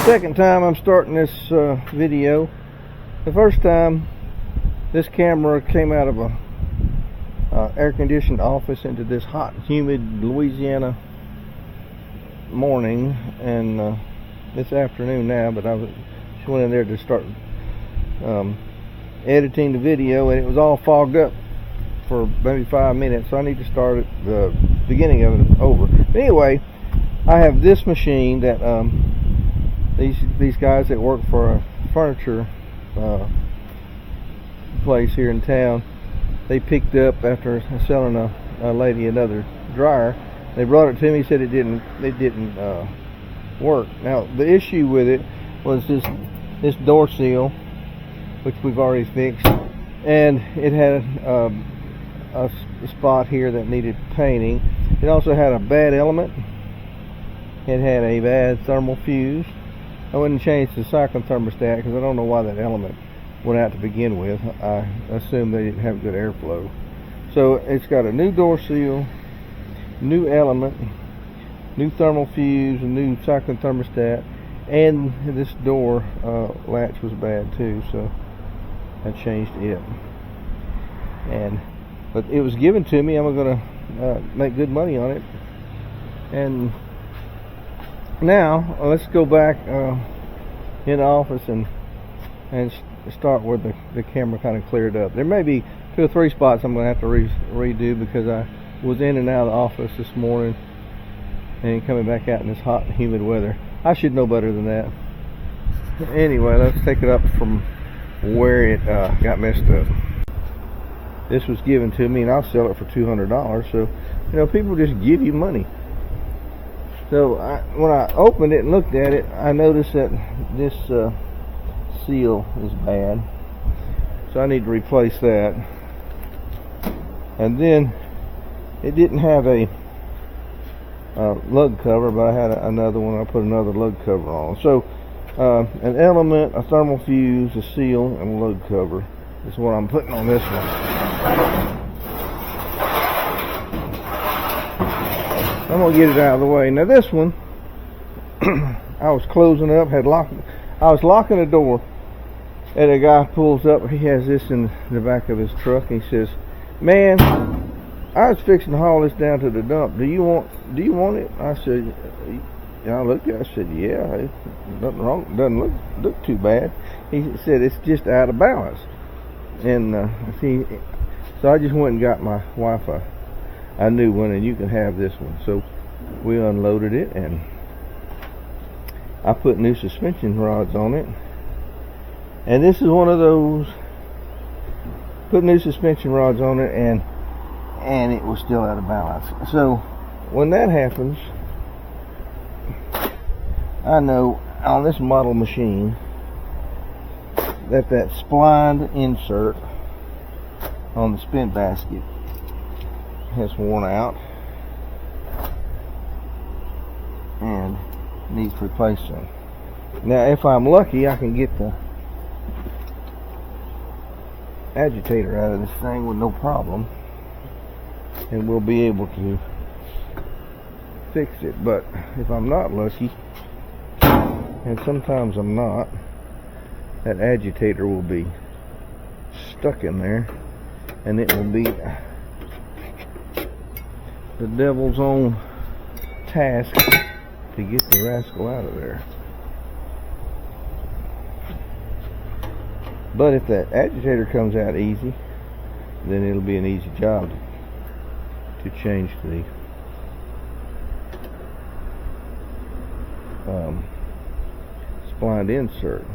Second time I'm starting this video. The first time this camera came out of a air-conditioned office into this hot, humid Louisiana morning, and this afternoon now, but I just went in there to start editing the video, and it was all fogged up for maybe 5 minutes, so I need to start at the beginning of it over. But anyway, I have this machine that these guys that work for a furniture place here in town, they picked up after selling a lady another dryer. They brought it to me, said it didn't work. Now the issue with it was this door seal, which we've already fixed, and it had a spot here that needed painting. It also had a bad element. It had a bad thermal fuse. I wouldn't change the cyclone thermostat because I don't know why that element went out to begin with. I assume they didn't have good airflow. So it's got a new door seal, new element, new thermal fuse, a new cyclone thermostat, and this door latch was bad too, so I changed it. But it was given to me. I'm going to make good money on it. And now let's go back in the office and start where the camera kind of cleared up. There may be 2 or 3 spots I'm going to have to redo because I was in and out of the office this morning and coming back out in this hot and humid weather. I should know better than that. Anyway, let's take it up from where it got messed up. This was given to me, and I'll sell it for $200. So, you know, people just give you money. So when I opened it and looked at it, I noticed that this seal is bad. So I need to replace that. And then it didn't have a lug cover, but I had another one. I put another lug cover on. So an element, a thermal fuse, a seal, and a lug cover is what I'm putting on this one. I'm gonna get it out of the way. Now this one, I was closing up, I was locking the door, and a guy pulls up. He has this in the back of his truck, and he says, "Man, I was fixing to haul this down to the dump. Do you want it?" I said, I looked at it. I said, "Yeah, it's nothing wrong. It doesn't look too bad." He said, "It's just out of balance." And so I just went and got my Wi-Fi, a new one, and you can have this one. So we unloaded it, and I put new suspension rods on it. And this is one of those, put new suspension rods on it, and it was still out of balance. So when that happens, I know on this model machine that splined insert on the spin basket has worn out and needs replacing. Now if I'm lucky, I can get the agitator out of this thing with no problem, and we'll be able to fix it. But if I'm not lucky, and sometimes I'm not, that agitator will be stuck in there, and it will be the devil's own task to get the rascal out of there. But if that agitator comes out easy, then it'll be an easy job to change the splined insert.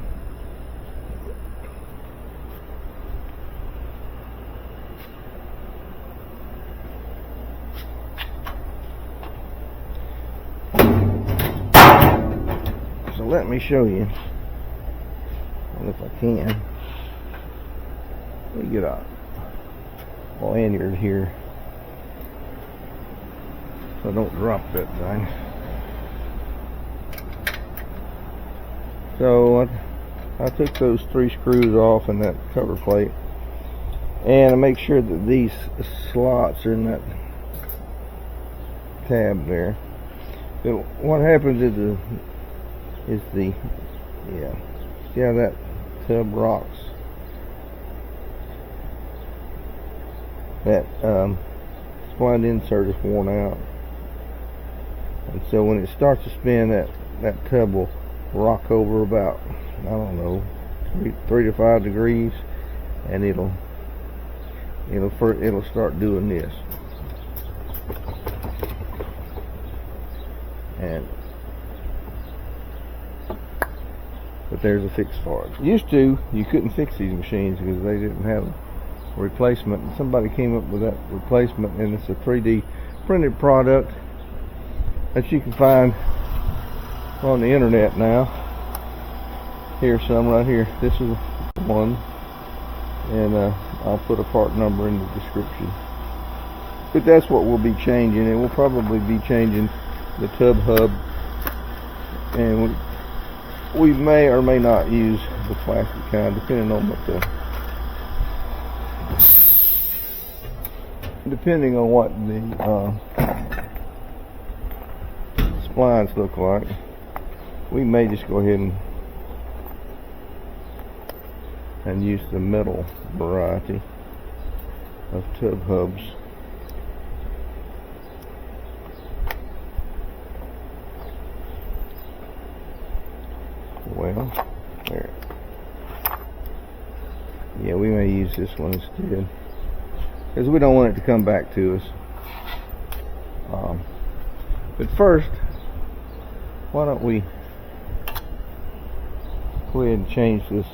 So let me show you, if I can. Let me get a lanyard here so I don't drop that thing. So I took those 3 screws off in that cover plate, and I make sure that these slots are in that tab there. So what happens is is the, yeah, see how that tub rocks? That spline insert is worn out, and so when it starts to spin, that tub will rock over about, I don't know, 3 to 5 degrees, and it'll start doing this. But there's a fix for it. Used to, you couldn't fix these machines because they didn't have a replacement, and somebody came up with that replacement, and it's a 3D printed product that you can find on the internet now. Here's some right here. This is one, and I'll put a part number in the description. But that's what we'll be changing, and we'll probably be changing the tub hub, and we may or may not use the plastic kind, depending on what the splines look like. We may just go ahead and use the metal variety of tub hubs. Well, there. Yeah, we may use this one instead, because we don't want it to come back to us. But first, why don't we go ahead and change this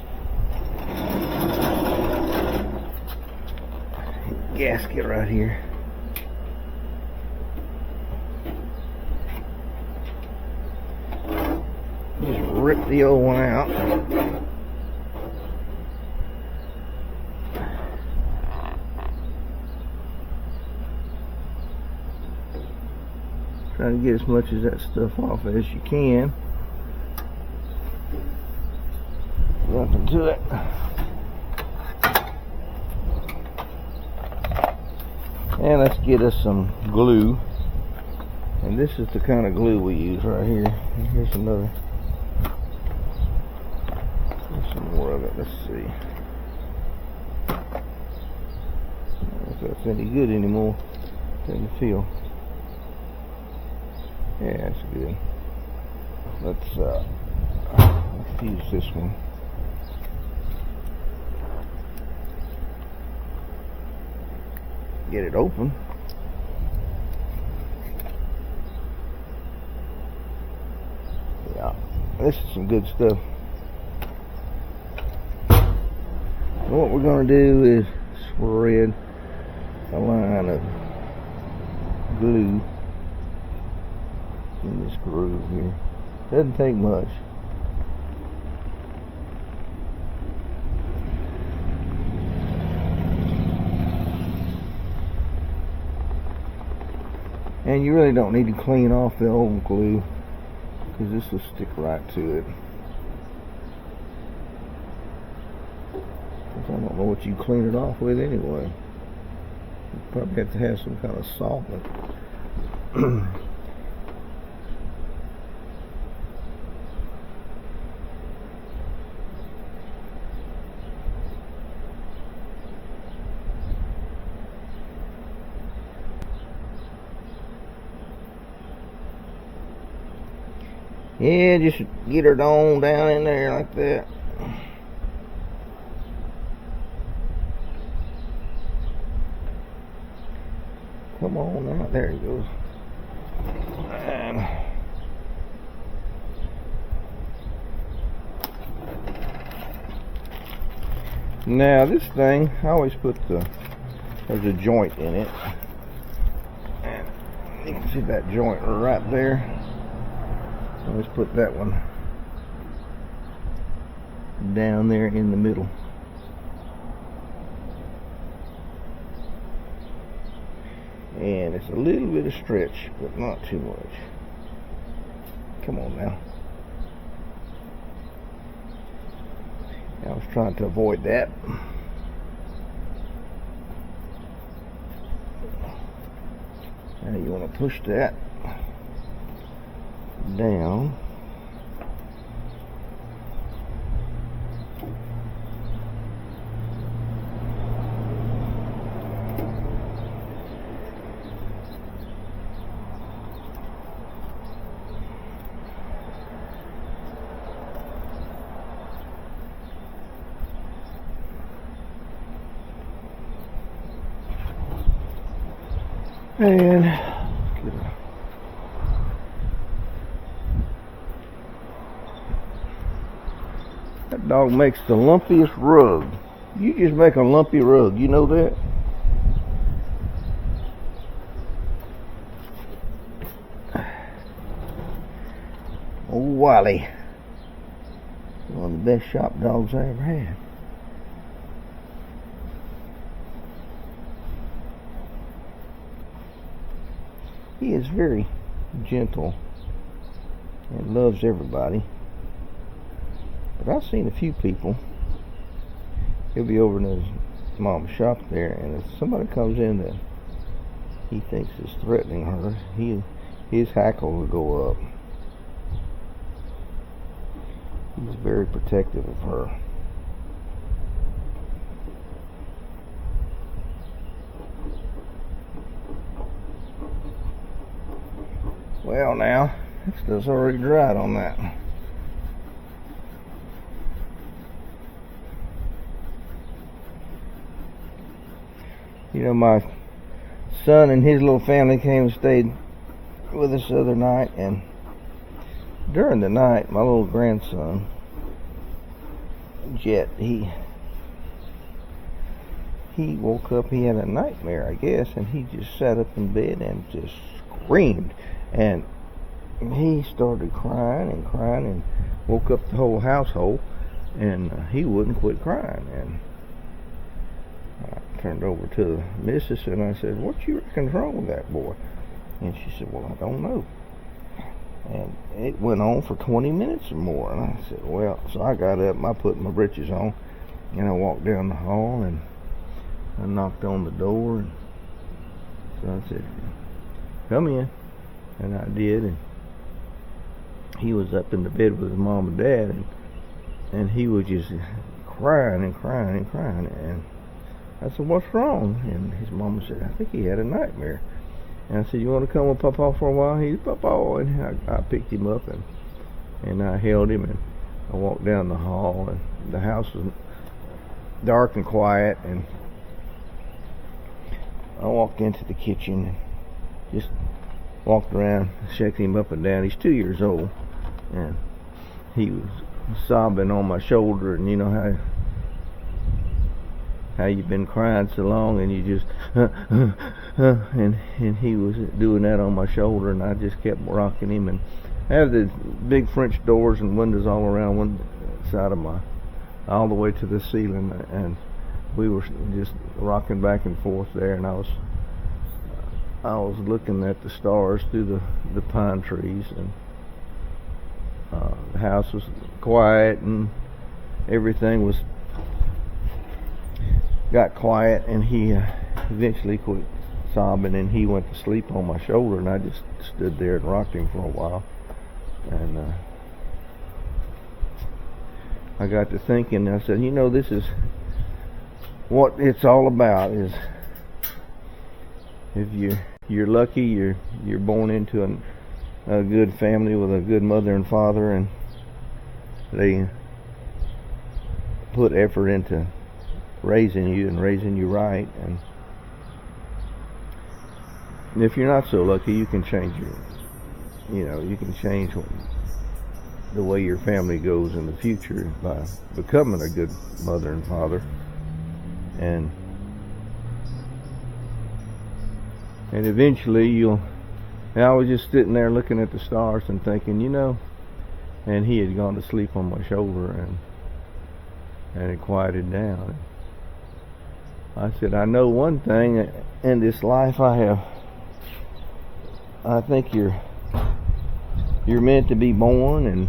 gasket right here. Just rip the old one out. Try to get as much of that stuff off as you can. Nothing to it. And let's get us some glue. And this is the kind of glue we use right here. And here's another. There's some more of it. Let's see. I don't know if that's any good anymore. Doesn't feel. Yeah, that's good. Let's use this one. Get it open. Yeah, this is some good stuff. And what we're going to do is spread a line of glue in this groove here. Doesn't take much. And you really don't need to clean off the old glue, because this will stick right to it. I don't know what you clean it off with anyway. You probably have to have some kind of solvent. Yeah, just get her on down in there like that. Come on out. There he goes. And now this thing, I always put there's a joint in it. And you can see that joint right there. Let's put that one down there in the middle. And it's a little bit of stretch, but not too much. Come on now. I was trying to avoid that. Now you want to push that down And that dog makes the lumpiest rug. You just make a lumpy rug, you know that? Old Wally. One of the best shop dogs I ever had. He is very gentle and loves everybody. But I've seen a few people. He'll be over in his mom's shop there, and if somebody comes in that he thinks is threatening her, his hackle will go up. He's very protective of her. Well, now, this stuff's already dried on that. You know, my son and his little family came and stayed with us the other night, and during the night, my little grandson, Jet, he woke up. He had a nightmare, I guess, and he just sat up in bed and just screamed. And he started crying and woke up the whole household, and he wouldn't quit crying. And I turned over to the missus and I said, "What you reckon's wrong with that boy?" And she said, "Well, I don't know." And it went on for 20 minutes or more. And I said, well, so I got up and I put my britches on and I walked down the hall and I knocked on the door. And so I said, "Come in." And I did. And he was up in the bed with his mom and dad. And he was just crying and crying and crying. And I said, "What's wrong?" And his mama said, "I think he had a nightmare." And I said, "You want to come with Papa for a while?" He said, "Papa." And I picked him up and I held him and I walked down the hall, and the house was dark and quiet, and I walked into the kitchen and just walked around, shaking him up and down. He's 2 years old, and he was sobbing on my shoulder, and you know how you've been crying so long and you just and he was doing that on my shoulder, and I just kept rocking him. And I have the big French doors and windows all around one side of all the way to the ceiling, and we were just rocking back and forth there, and I was looking at the stars through the pine trees, and the house was quiet and everything got quiet, and he eventually quit sobbing and he went to sleep on my shoulder, and I just stood there and rocked him for a while. And I got to thinking, I said, you know, this is what it's all about, is if you're lucky, you're born into a good family with a good mother and father, and they put effort into raising you right. And if you're not so lucky, you can change you can change the way your family goes in the future by becoming a good mother and father. And eventually and I was just sitting there looking at the stars and thinking, and he had gone to sleep on my shoulder, and it quieted down. I said, I know one thing in this life I think you're meant to be born and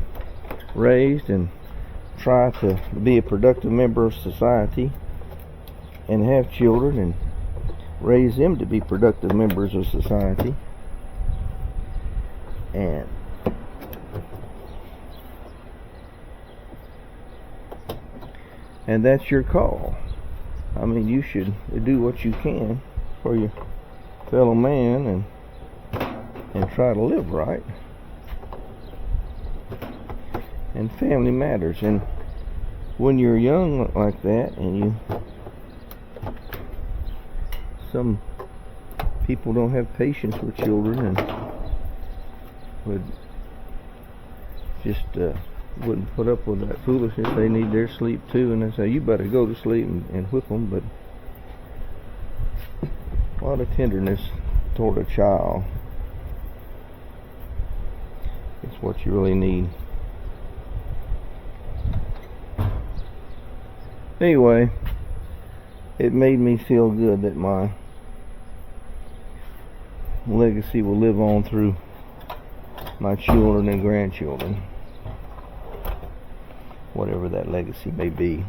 raised and try to be a productive member of society and have children and raise them to be productive members of society. And that's your call. I mean, you should do what you can for your fellow man and try to live right. And family matters. And when you're young like that, and some people don't have patience with children and would just wouldn't put up with that foolishness. They need their sleep too, and they say, you better go to sleep, and whip them. But a lot of tenderness toward a child is what you really need. Anyway, it made me feel good that my legacy will live on through my children and grandchildren, whatever that legacy may be.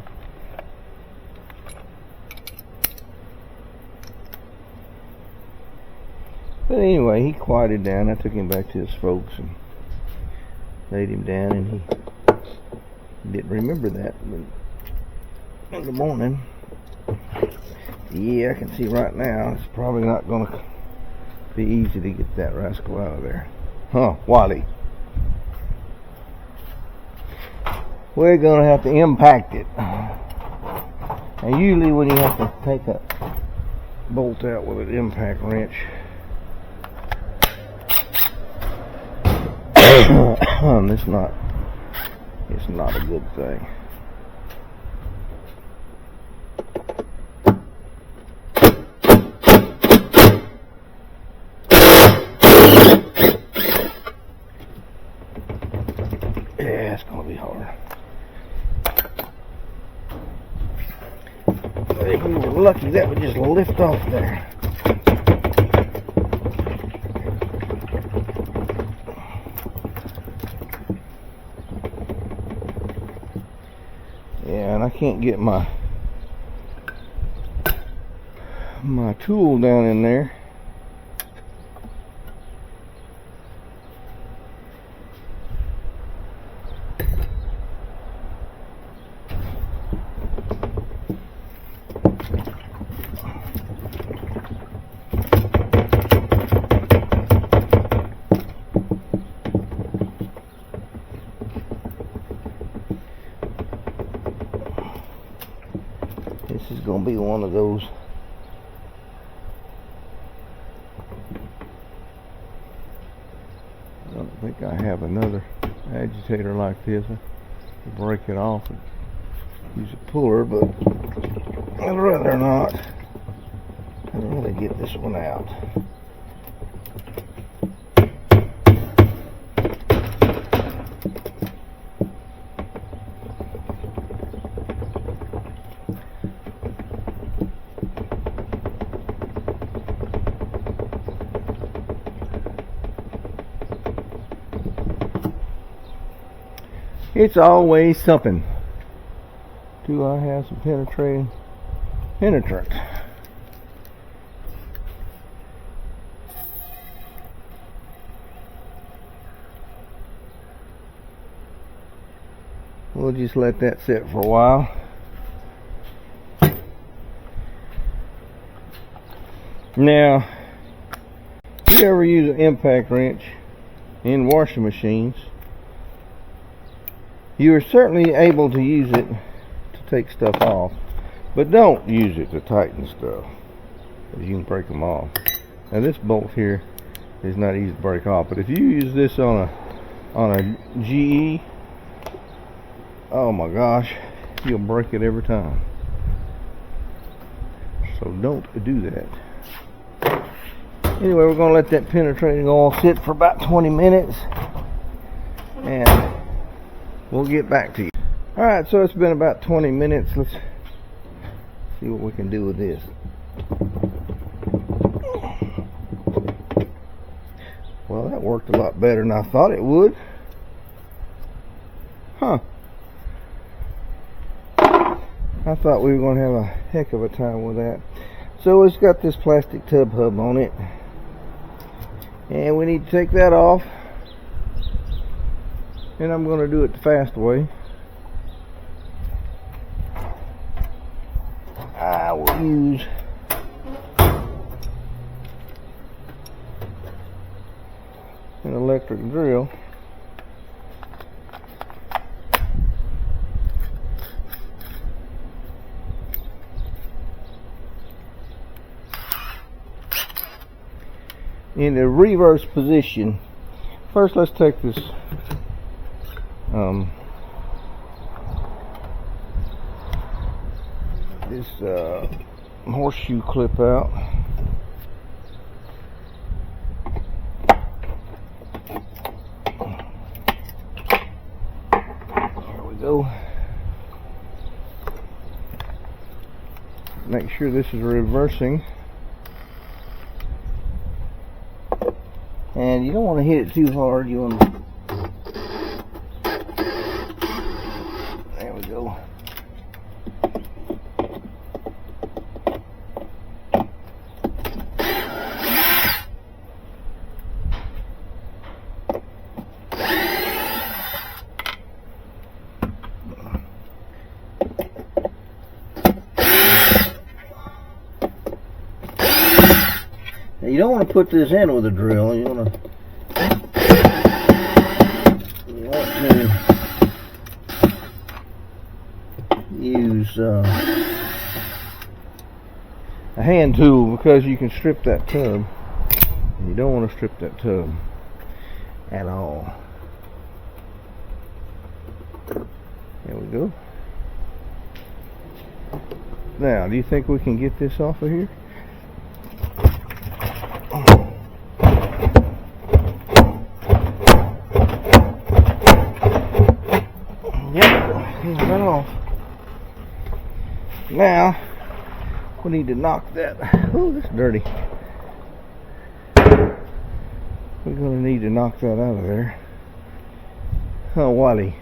But anyway, he quieted down. I took him back to his folks and laid him down, and he didn't remember that. But in the morning, yeah, I can see right now it's probably not going to be easy to get that rascal out of there. Huh, Wally? We're going to have to impact it. And usually when you have to take a bolt out with an impact wrench, it's not a good thing. Yeah, it's going to be hard. I think we were lucky that would just lift off there. Yeah, and I can't get my tool down in there. This is going to be one of those I don't think I have another agitator like this to break it off and use a puller, but I'd rather not. I'd really get this one out. It's always something. Do I have some penetrant? We'll just let that sit for a while. Now, if you ever use an impact wrench in washing machines, you are certainly able to use it to take stuff off, but don't use it to tighten stuff, because you can break them off. Now this bolt here is not easy to break off, but if you use this on a GE, oh my gosh, you'll break it every time. So don't do that. Anyway, we're going to let that penetrating oil sit for about 20 minutes, and we'll get back to you. Alright, so it's been about 20 minutes. Let's see what we can do with this. Well, that worked a lot better than I thought it would. Huh. I thought we were going to have a heck of a time with that. So it's got this plastic tub hub on it, and we need to take that off. And I'm going to do it the fast way. I will use an electric drill. in the reverse position. First, let's take this horseshoe clip out. There we go. Make sure this is reversing. And you don't want to hit it too hard. You want to... There we go. You don't want to put this in with a drill. You want to use a hand tool, because you can strip that tub. You don't want to strip that tub at all. There we go. Now, do you think we can get this off of here? Now we need to knock that. Oh, that's dirty. We're going to need to knock that out of there. Oh, Wally.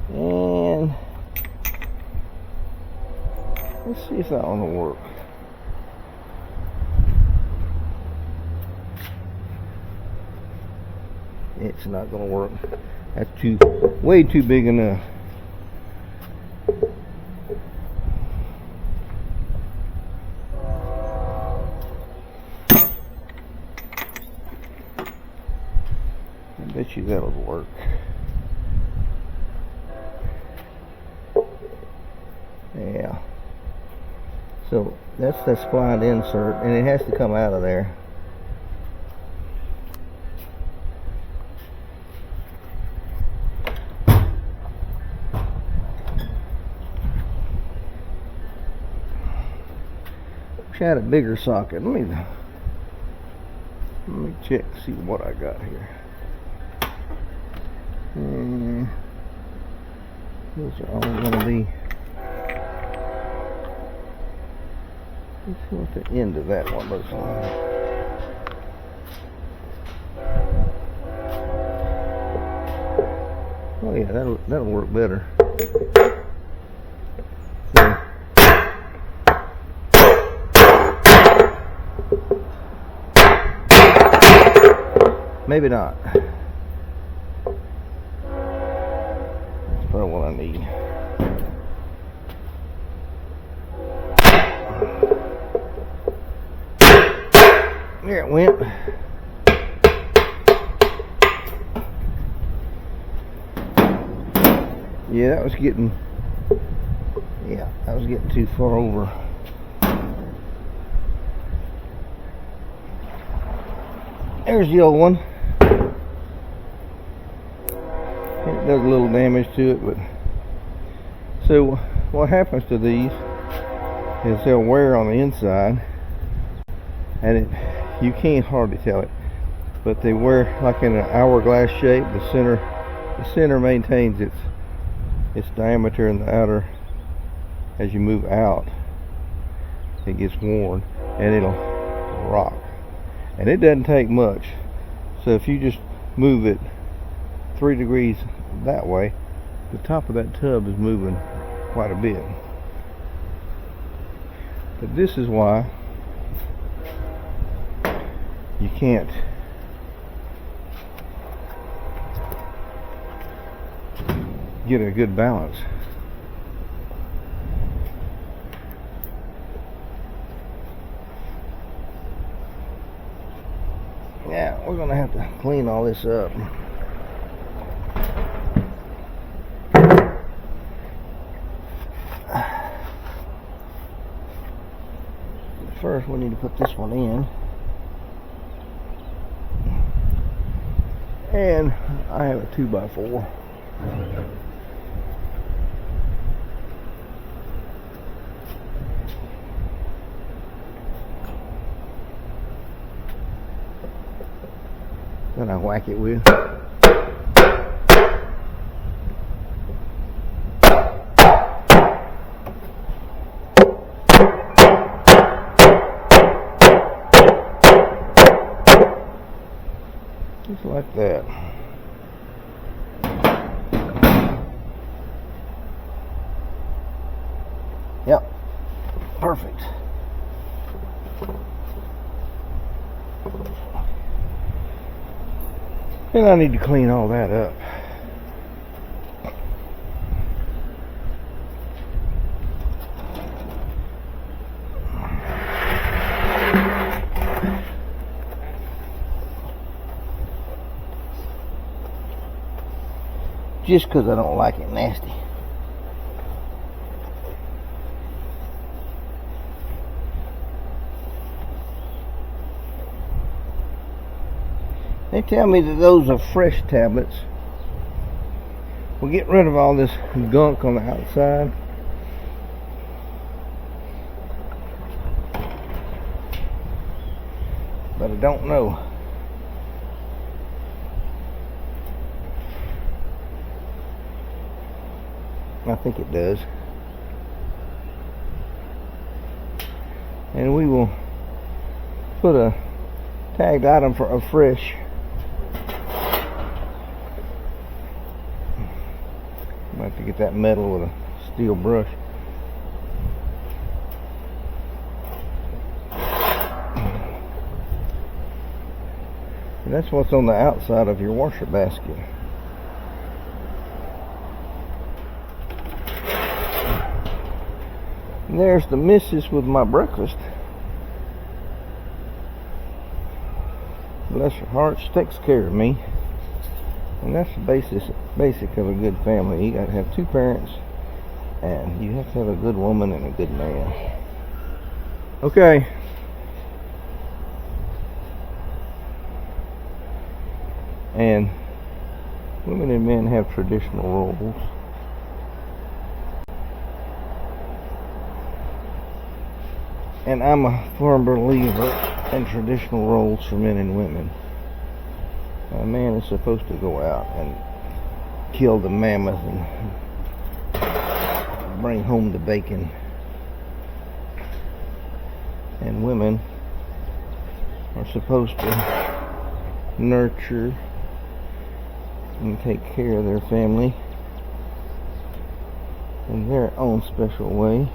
And let's see if that one will work. It's not going to work. That's way too big enough. I bet you that'll work. Yeah. So that's the splined insert, and it has to come out of there. I had a bigger socket. Let me check, see what I got here. And those are all going to be. Let's see what the end of that one looks like. Oh yeah, that'll work better. Maybe not. That's probably what I need. There it went. Yeah, that was getting too far over. There's the old one. It does a little damage to it, but so what happens to these is they'll wear on the inside, and you can't hardly tell it, but they wear like in an hourglass shape. The center maintains its diameter, and the outer, as you move out, it gets worn and it'll rock. And it doesn't take much. So if you just move it 3 degrees that way, the top of that tub is moving quite a bit. But this is why you can't get a good balance. Yeah, we're gonna have to clean all this up. first we need to put this one in. And I have a 2x4. That I whack it with. Just like that. Yep, perfect. And I need to clean all that up. Just because I don't like it nasty. They tell me that those Affresh tablets will get rid of all this gunk on the outside. But I don't know. I think it does. And we will put a tagged item for Affresh. Might have to get that metal with a steel brush. And that's what's on the outside of your washer basket. And there's the missus with my breakfast. Bless her heart, she takes care of me. And that's the basic of a good family. You gotta have two parents, and you have to have a good woman and a good man. Okay. And women and men have traditional roles. And I'm a firm believer in traditional roles for men and women. A man is supposed to go out and kill the mammoth and bring home the bacon. And women are supposed to nurture and take care of their family in their own special way.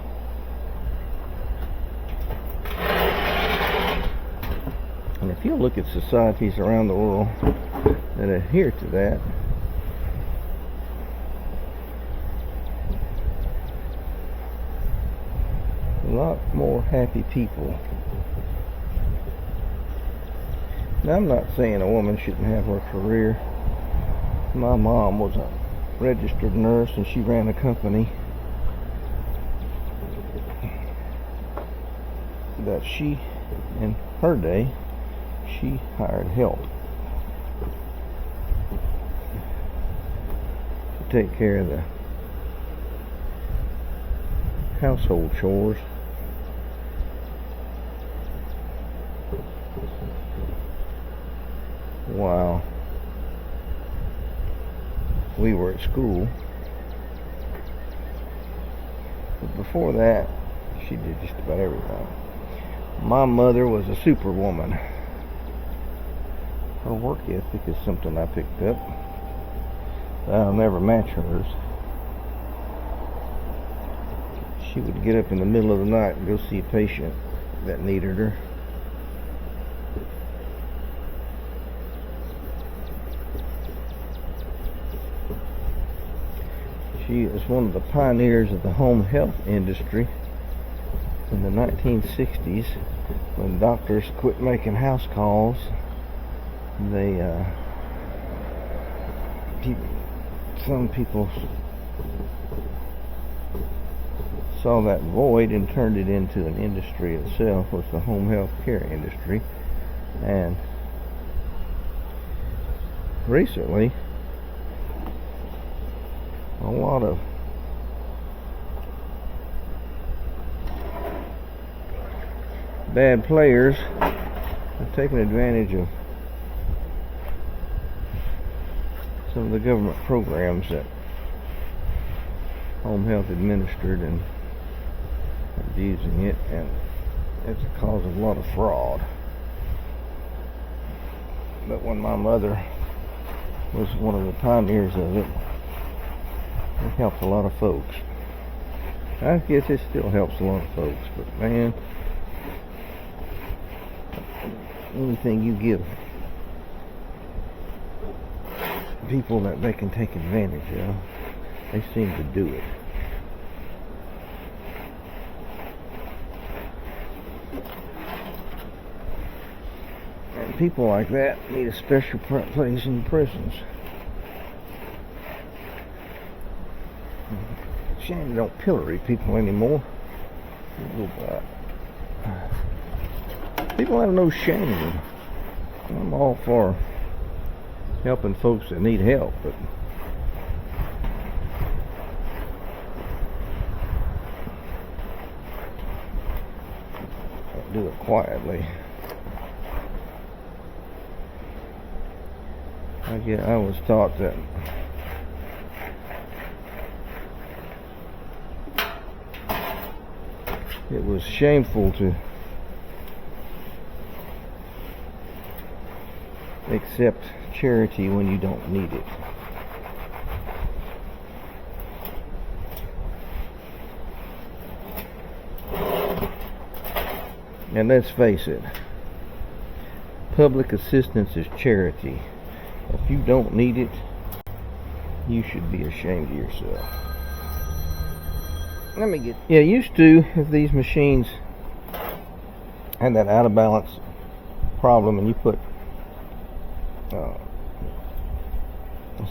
And if you look at societies around the world that adhere to that, a lot more happy people. Now, I'm not saying a woman shouldn't have her career. My mom was a registered nurse and she ran a company that she, in her day, she hired help to take care of the household chores. While we were at school. But before that, she did just about everything. My mother was a superwoman. Her work ethic is something I picked up. I'll never match hers. She would get up in the middle of the night and go see a patient that needed her. She is one of the pioneers of the home health industry in the 1960s, when doctors quit making house calls. Some people saw that void and turned it into an industry itself, was the home health care industry. And recently, a lot of bad players have taken advantage of some of the government programs that home health administered and abusing it, and it's a cause of a lot of fraud. But when my mother was one of the pioneers of it, it helped a lot of folks. I guess it still helps a lot of folks, but man, anything you give people that they can take advantage of, they seem to do it. And people like that need a special place in prisons. Shame they don't pillory people anymore. People have no shame. I'm all for helping folks that need help, but do it quietly. I was taught that it was shameful to accept charity when you don't need it. And let's face it, public assistance is charity. If you don't need it, you should be ashamed of yourself. Used to, if these machines had that out of balance problem and you put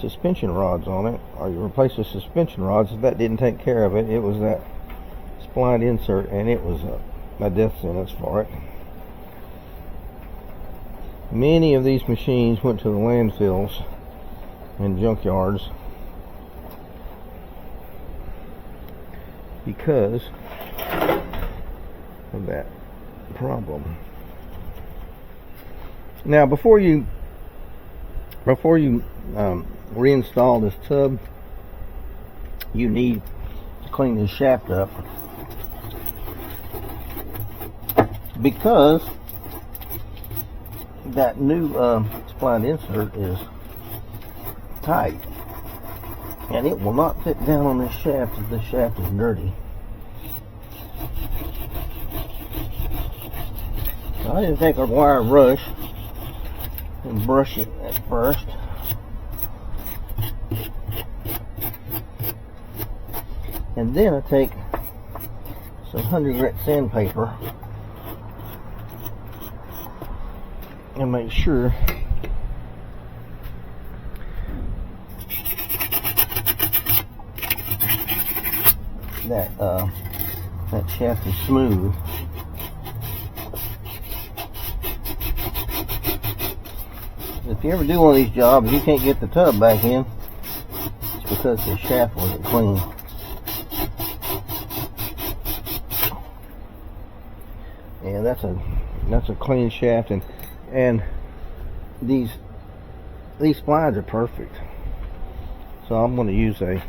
suspension rods on it, or you replace the suspension rods, if that didn't take care of it, it was that spline insert, and it was a death sentence for it. Many of these machines went to the landfills and junkyards because of that problem. Now, before you reinstall this tub, you need to clean this shaft up, because that new spline insert is tight and it will not fit down on this shaft if this shaft is dirty. So I just take a wire brush and brush it at first. And then I take some 100 grit sandpaper and make sure that that shaft is smooth. If you ever do one of these jobs and you can't get the tub back in, it's because the shaft wasn't clean. And that's a clean shaft, and these splines are perfect. So I'm going to use a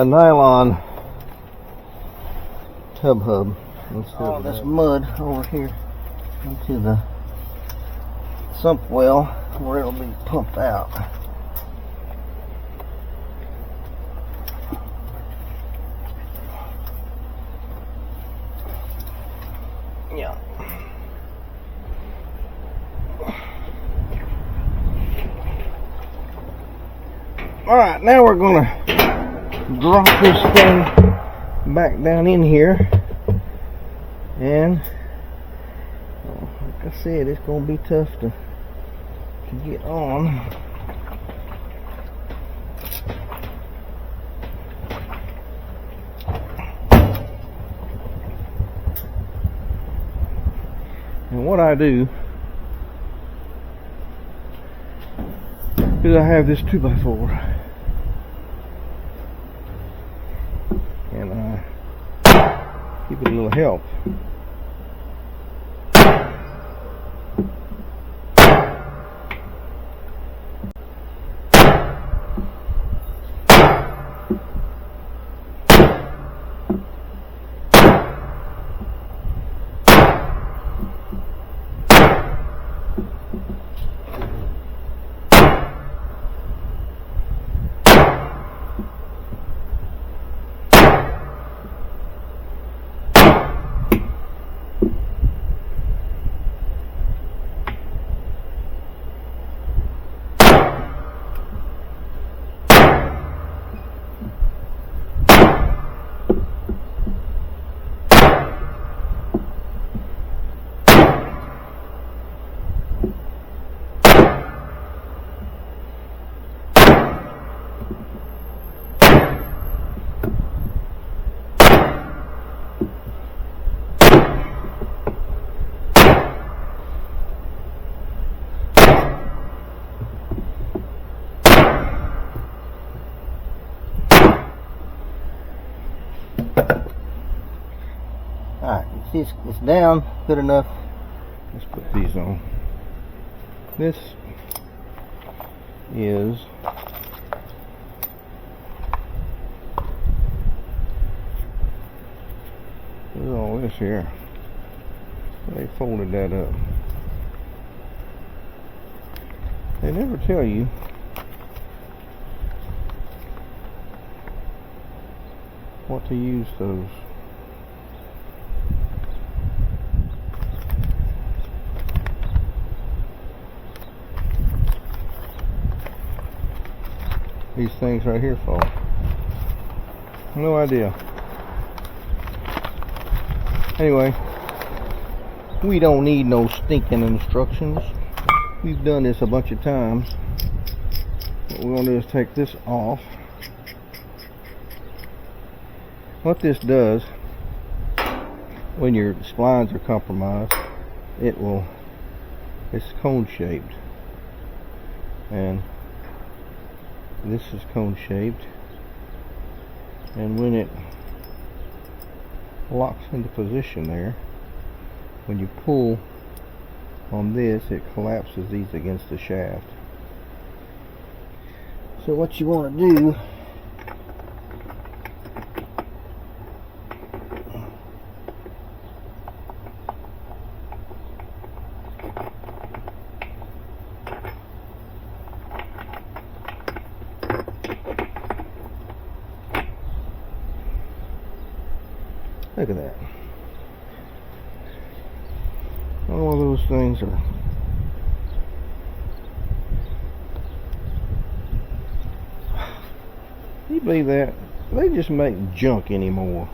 nylon tub hub instead of this mud over here into the sump well where it'll be pumped out. Yeah. Alright, now we're going to drop this thing back down in here, and like I said, it's going to be tough to get on. And what I do is I have this 2x4 and I give it a little help. Alright, see it's down good enough. Let's put these on. This is all this here. They folded that up. They never tell you what to use those. These things right here for. No idea. Anyway, we don't need no stinking instructions. We've done this a bunch of times. What we're going to do is take this off. What this does, when your splines are compromised, it's cone shaped, and this is cone shaped, and when it locks into position there, when you pull on this, it collapses these against the shaft. So what you want to do, look at that. All of those things are you believe that? They just make junk anymore.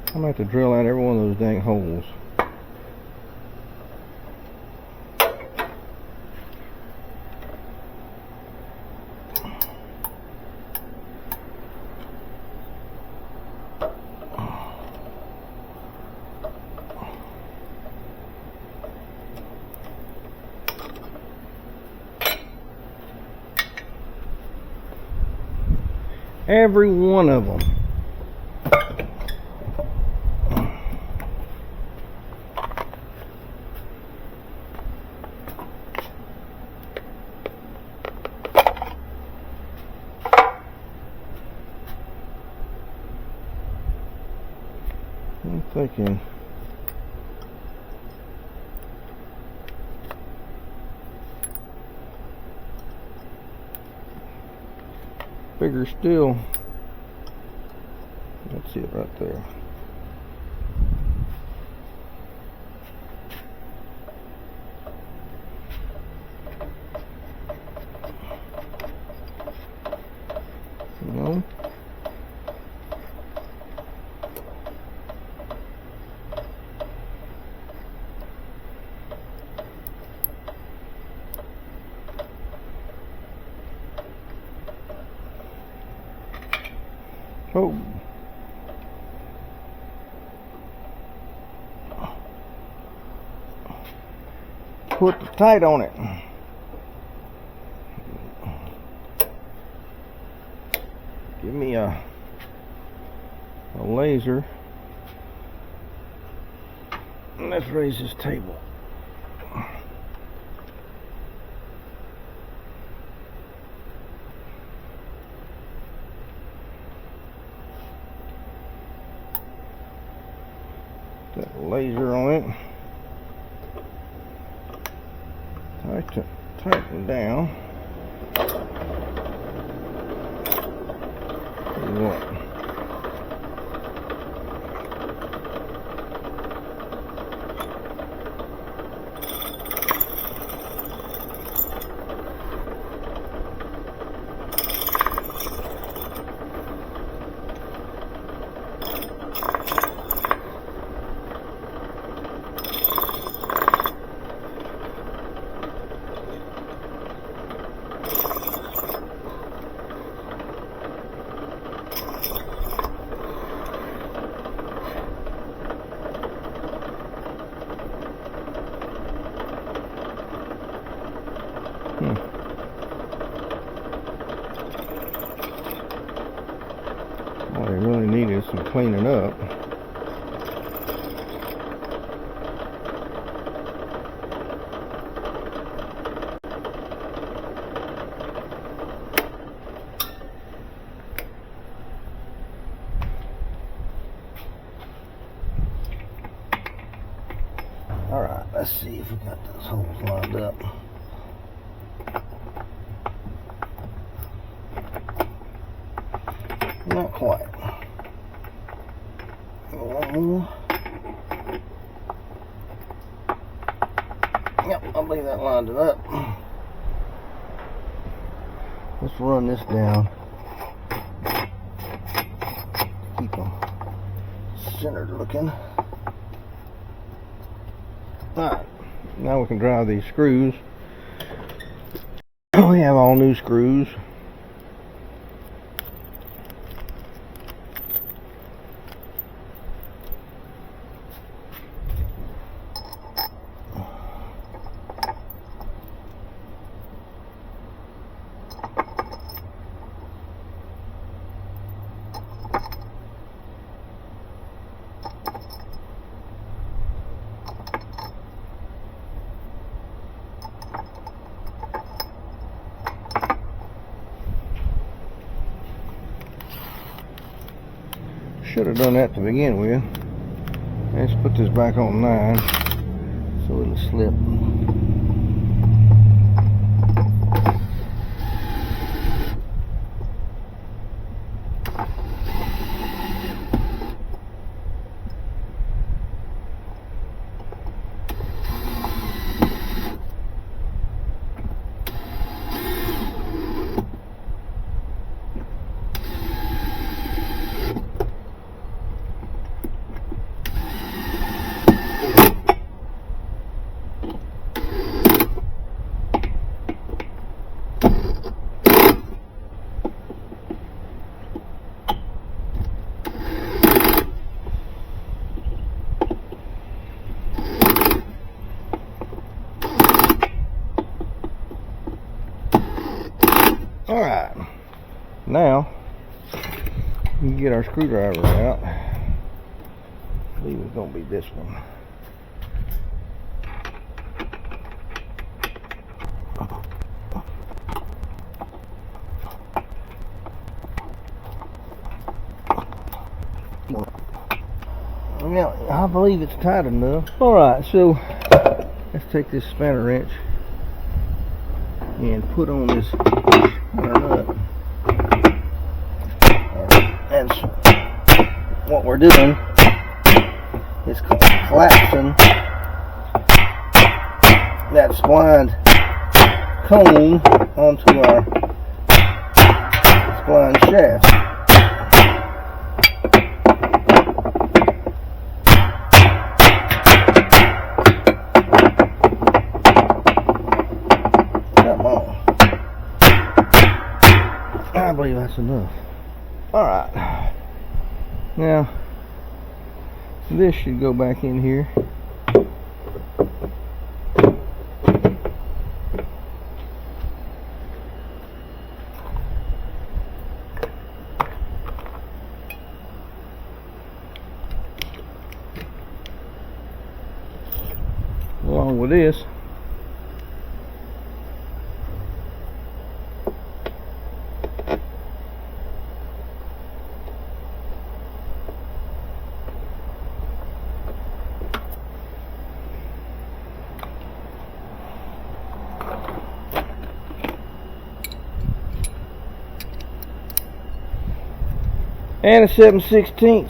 I'm gonna have to drill out every one of those dang holes. Every one of them. I'm thinking bigger still. Let's see it right there. No. Oh. Put the tight on it. Give me a laser. And let's raise this table. Got a laser on it. Tighten down. What do you want? All they really need is some cleaning up. Alright, let's see if we got those holes lined up. Not quite. One more. Yep, I believe that lined it up. Let's run this down. Keep them centered looking. Alright, now we can drive these screws. We have all new screws. Should have done that to begin with. Let's put this back on 9 so it'll slip. Alright, now we can get our screwdriver out. I believe it's going to be this one. Yeah, I believe it's tight enough. Alright, so let's take this spanner wrench and put on this nut. And what we're doing is collapsing that splined cone onto our spline shaft. I believe that's enough. Alright, Now, this should go back in here. Along with this. And a 7/16.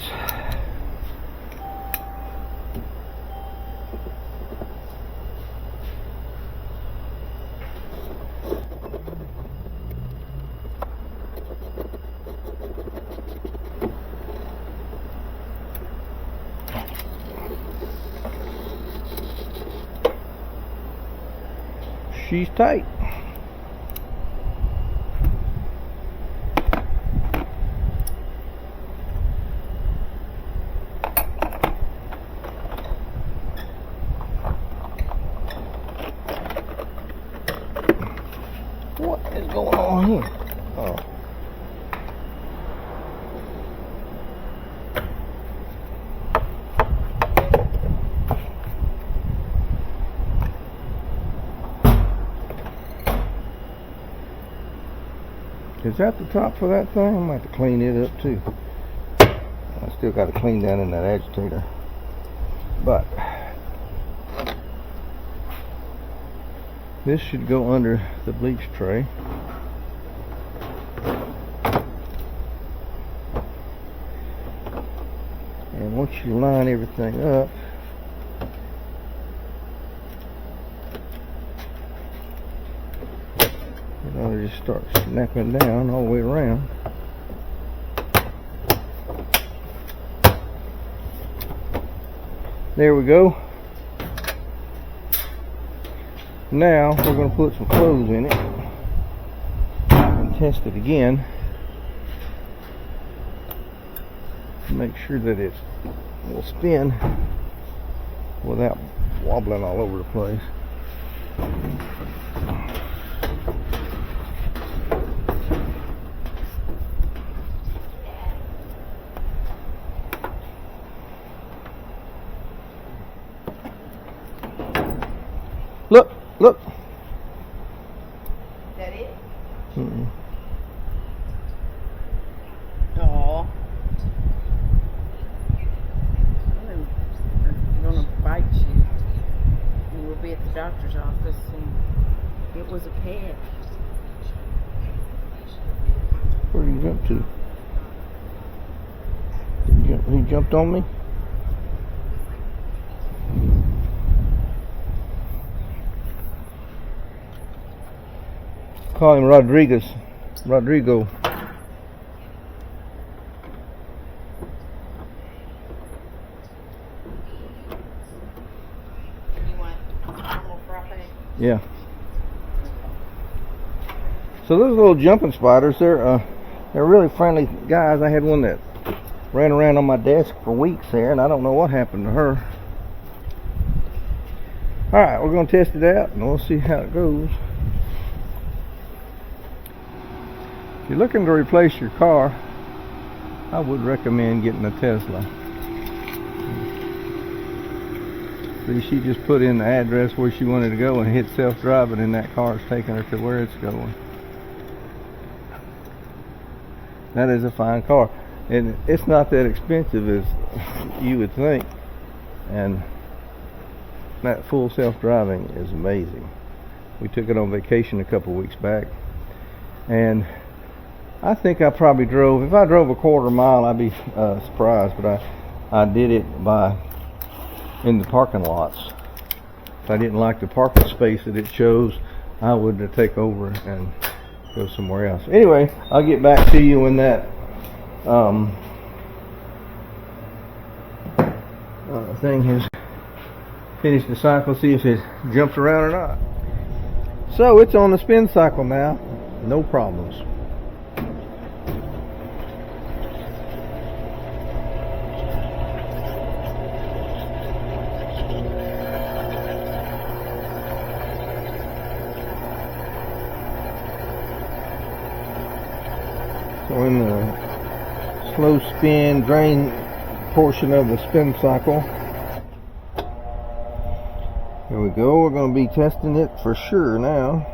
She's tight. What is going on here? Oh. Is that the top for that thing? I'm going to have to clean it up too. I still got to clean that in that agitator. But this should go under the bleach tray. And once you line everything up, it ought to just start snapping down all the way around. There we go. Now we're going to put some clothes in it and test it again to make sure that it will spin without wobbling all over the place. Look, look. Is that it? Mm-mm. Oh. They're gonna bite you. And we'll be at the doctor's office, and it was a pet. Where did he jump to? He jumped on me? Call him Rodrigo. You want more frappe? Yeah. So those little jumping spiders, they're really friendly guys. I had one that ran around on my desk for weeks there, and I don't know what happened to her. All right, we're going to test it out, and we'll see how it goes. If you're looking to replace your car, I would recommend getting a Tesla. See, she just put in the address where she wanted to go and hit self-driving, and that car is taking her to where it's going. That is a fine car, and it's not that expensive as you would think, and that full self-driving is amazing. We took it on vacation a couple weeks back, and I think I probably drove, if I drove a quarter mile, I'd be surprised, but I did it in the parking lots. If I didn't like the parking space that it chose, I would take over and go somewhere else. Anyway, I'll get back to you when that thing has finished the cycle, see if it jumped around or not. So it's on the spin cycle now, no problems. We're in the slow spin drain portion of the spin cycle. Here we go. We're going to be testing it for sure now.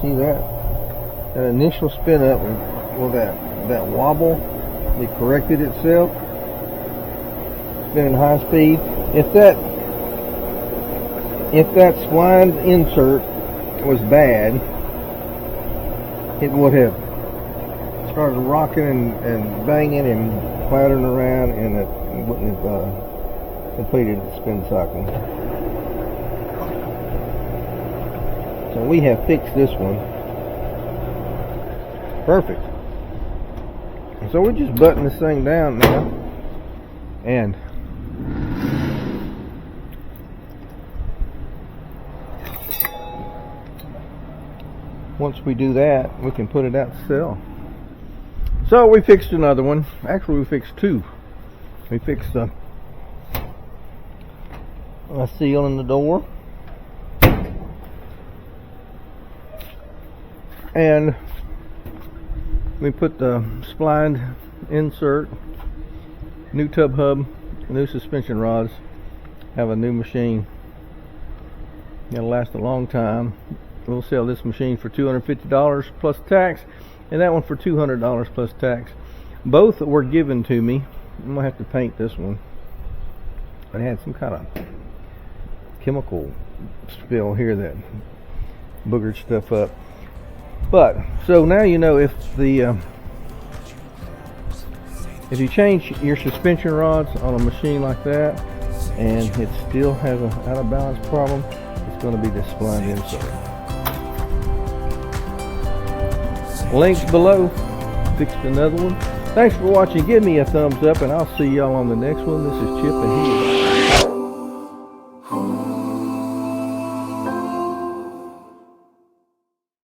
See that initial spin up with that wobble, it corrected itself. Spinning high speed. If that splined insert was bad, it would have started rocking and banging and clattering around, and it wouldn't have completed the spin cycle. So we have fixed this one. Perfect. So we're just buttoning this thing down now, and once we do that, we can put it out to sell. So we fixed another one. Actually, we fixed two. We fixed a seal in the door, and we put the splined insert, new tub hub, new suspension rods, have a new machine. It'll last a long time. We'll sell this machine for $250 plus tax, and that one for $200 plus tax. Both were given to me. I'm gonna have to paint this one. I had some kind of chemical spill here that boogered stuff up. But so now you know if you change your suspension rods on a machine like that and it still has an out of balance problem, it's going to be this spline insert. Links below. Fixed another one. Thanks for watching. Give me a thumbs up, and I'll see y'all on the next one. This is Chip, and he